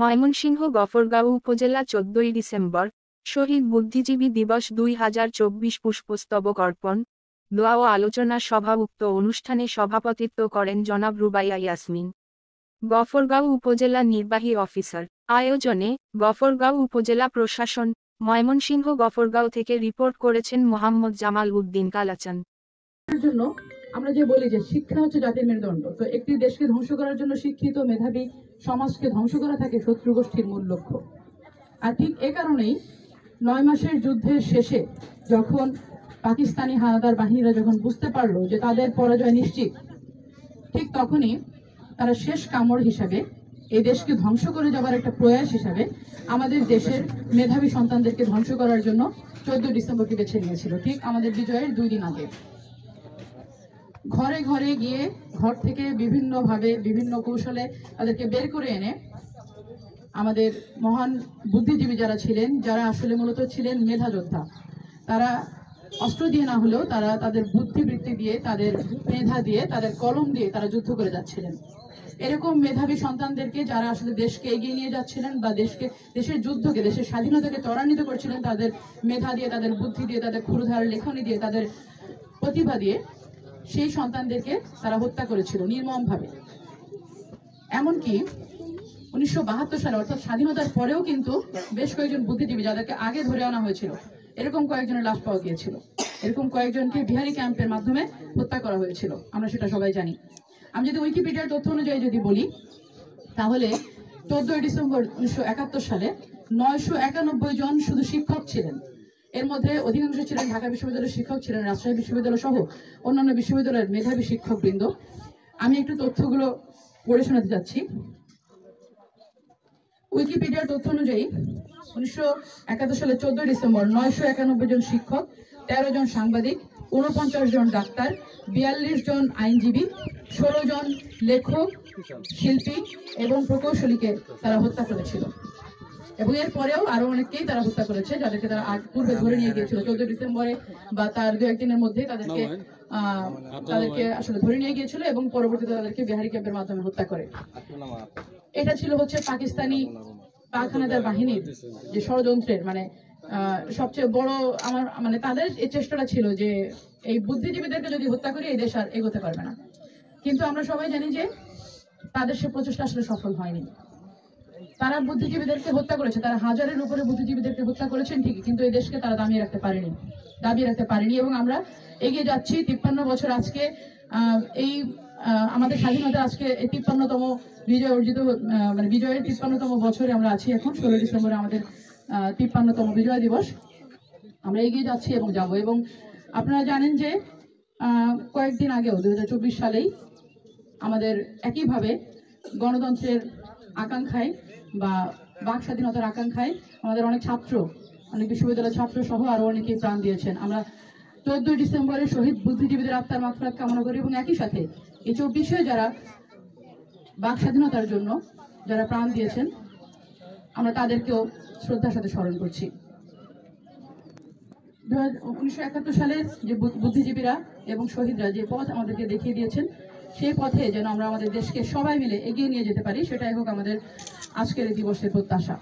ময়মনসিংহ গফরগাঁও উপজেলা ১৪ ডিসেম্বর শহীদ বুদ্ধিজীবী দিবস ২০২৪ পুষ্পস্তবক অর্পণ দোয়া ও আলোচনা সভা। উক্ত অনুষ্ঠানে সভাপতিত্ব করেন জনাব রুবাইয়া ইয়াসমিন, গফরগাঁও উপজেলা নির্বাহী অফিসার। আয়োজনে গফরগাঁও উপজেলা প্রশাসন, ময়মনসিংহ। গফরগাঁও থেকে রিপোর্ট করেছেন মোহাম্মদ জামাল উদ্দিন কালাচান। জন্য আমরা যে বলি যে শিক্ষা হচ্ছে জাতির মেরুদণ্ড, তো একটি দেশকে ধ্বংস করার জন্য শিক্ষিত মেধাবী সমাজকে ধ্বংস করা থাকে শত্রু গোষ্ঠীর মূল লক্ষ্য। আর ঠিক এ কারণেই ৯ মাসের যুদ্ধের শেষে যখন পাকিস্তানি হানাদার বাহিনীরা যখন বুঝতে পারলো যে তাদের পরাজয় নিশ্চিত, ঠিক তখনই তারা শেষ কামড় হিসাবে এই দেশকে ধ্বংস করে যাবার একটা প্রয়াস হিসাবে আমাদের দেশের মেধাবী সন্তানদেরকে ধ্বংস করার জন্য ১৪ ডিসেম্বরকে বেছে নিয়েছিল, ঠিক আমাদের বিজয়ের ২ দিন আগে। ঘরে ঘরে গিয়ে ঘর থেকে বিভিন্ন ভাবে বিভিন্ন কৌশলে তাদেরকে বের করে এনে আমাদের মহান বুদ্ধিজীবী যারা ছিলেন, যারা আসলে মূলত ছিলেন মেধা যোদ্ধা, তারা অস্ত্র দিয়ে না হলেও তারা তাদের বুদ্ধিবৃত্তি দিয়ে, তাদের মেধা দিয়ে, তাদের কলম দিয়ে তারা যুদ্ধ করে যাচ্ছিলেন। এরকম মেধাবী সন্তানদেরকে যারা আসলে দেশকে এগিয়ে নিয়ে যাচ্ছিলেন বা দেশের যুদ্ধকে, দেশের স্বাধীনতাকে ত্বরান্বিত করছিলেন তাদের মেধা দিয়ে, তাদের বুদ্ধি দিয়ে, তাদের ক্ষুরধার লেখনী দিয়ে, তাদের প্রতিভা দিয়ে, সেই সন্তানদেরকে তারা হত্যা করেছিল নির্মমভাবে। এমনকি ১৯৭২ সালে অর্থাৎ স্বাধীনতার পরেও কিন্তু বেশ কয়েকজন বুদ্ধিজীবী যাদেরকে আগে ধরে আনা হয়েছিল, এরকম কয়েকজনের লাশ পাওয়া গিয়েছিল। এরকম কয়েকজনকে বিহারি ক্যাম্পের মাধ্যমে হত্যা করা হয়েছিল, আমরা সেটা সবাই জানি। আমি যদি উইকিপিডিয়ার তথ্য অনুযায়ী যদি বলি, তাহলে ১৪ ডিসেম্বর ১৯৭১ সালে ৯৯১ জন শুধু শিক্ষক ছিলেন। এর মধ্যে অধিকাংশ ছিলেন ঢাকা বিশ্ববিদ্যালয়ের শিক্ষক, ছিলেন রাজশাহী বিশ্ববিদ্যালয় সহ অন্যান্য বিশ্ববিদ্যালয়ের মেধাবী শিক্ষকবৃন্দ। আমি একটু তথ্যগুলো পড়ে শোনাতে যাচ্ছি। উইকিপিডিয়ার তথ্য অনুযায়ী ১৯৭১ সালে ১৪ ডিসেম্বর ৯৯১ জন শিক্ষক, ১৩ জন সাংবাদিক, ৪৯ জন ডাক্তার, ৪২ জন আইনজীবী, ১৬ জন লেখক, শিল্পী এবং প্রকৌশলীকে তারা হত্যা করেছিল। এবং এর পরেও আরো অনেককেই তারা হত্যা করেছে, যাদেরকে তারা পূর্বে ধরে নিয়ে গিয়েছিল ১৪ ডিসেম্বরে বা তার ২-১ দিনের মধ্যে তাদেরকে আসলে ধরে নিয়ে গিয়েছিল এবং পরবর্তীতে তাদেরকে বিহারি ক্যাম্পের মাধ্যমে হত্যা করে। এটা ছিল হচ্ছে পাকিস্তানি পাক হানাদার বাহিনীর যে ষড়যন্ত্রের সবচেয়ে বড় তাদের এই চেষ্টাটা ছিল যে এই বুদ্ধিজীবীদেরকে যদি হত্যা করি এই দেশ আর এগোতে পারবে না। কিন্তু আমরা সবাই জানি যে তাদের সে প্রচেষ্টা আসলে সফল হয়নি। তারা বুদ্ধিজীবীদেরকে হত্যা করেছে, তারা হাজারের উপরে বুদ্ধিজীবীদেরকে হত্যা করেছেন ঠিকই, কিন্তু এই দেশকে তারা দাবিয়ে রাখতে পারেনি। এবং আমরা এগিয়ে যাচ্ছি ৫৩ বছর আজকে এই আমাদের স্বাধীনতা আজকে এই ৫৩তম বিজয় অর্জিত বিজয়ের ৫৩তম বছরে আমরা আছি এখন। ১৬ ডিসেম্বরে আমাদের ৫৩তম বিজয় দিবস। আমরা এগিয়ে যাচ্ছি এবং যাব। এবং আপনারা জানেন যে কয়েকদিন আগেও ২০২৪ সালেই আমাদের একইভাবে গণতন্ত্রের আকাঙ্ক্ষায় বা বাক স্বাধীনতার আকাঙ্ক্ষায় আমাদের অনেক ছাত্র, অনেক বিশ্ববিদ্যালয়ের ছাত্র সহ আরো অনেকেই প্রাণ দিয়েছেন। আমরা ১৪ ডিসেম্বরে শহীদ বুদ্ধিজীবীদের আত্মার মাগফিরাত কামনা করি এবং একই সাথে এই ২৪শে যারা বাক স্বাধীনতার জন্য যারা প্রাণ দিয়েছেন, আমরা তাদেরকেও শ্রদ্ধার সাথে স্মরণ করছি। ১৯৭১ সালে যে বুদ্ধিজীবীরা এবং শহীদরা যে পথ আমাদেরকে দেখিয়ে দিয়েছেন, সেই পথে যেন আমরা আমাদের দেশকে সবাই মিলে এগিয়ে নিয়ে যেতে পারি, সেটাই হোক আমাদের আজকের এই দিবসের প্রত্যাশা।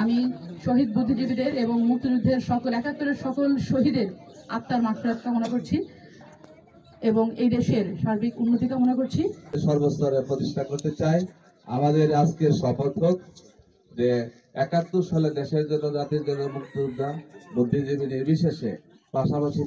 আমি শহীদ বুদ্ধিজীবীদের এবং মুক্তিযুদ্ধের সকল ৭১-এর সকল শহীদের আত্মার মাগফিরাত কামনা করছি এবং এই দেশের সার্বিক উন্নতি কামনা করছি। সর্বস্তরে প্রতিষ্ঠা করতে চাই। আমাদের আজকের শপথ হোক যে ৭১ সালে দেশের জন্য, জাতির জন্য মুক্তিযোদ্ধা বুদ্ধিজীবী নির্বিশেষে পাশাপাশি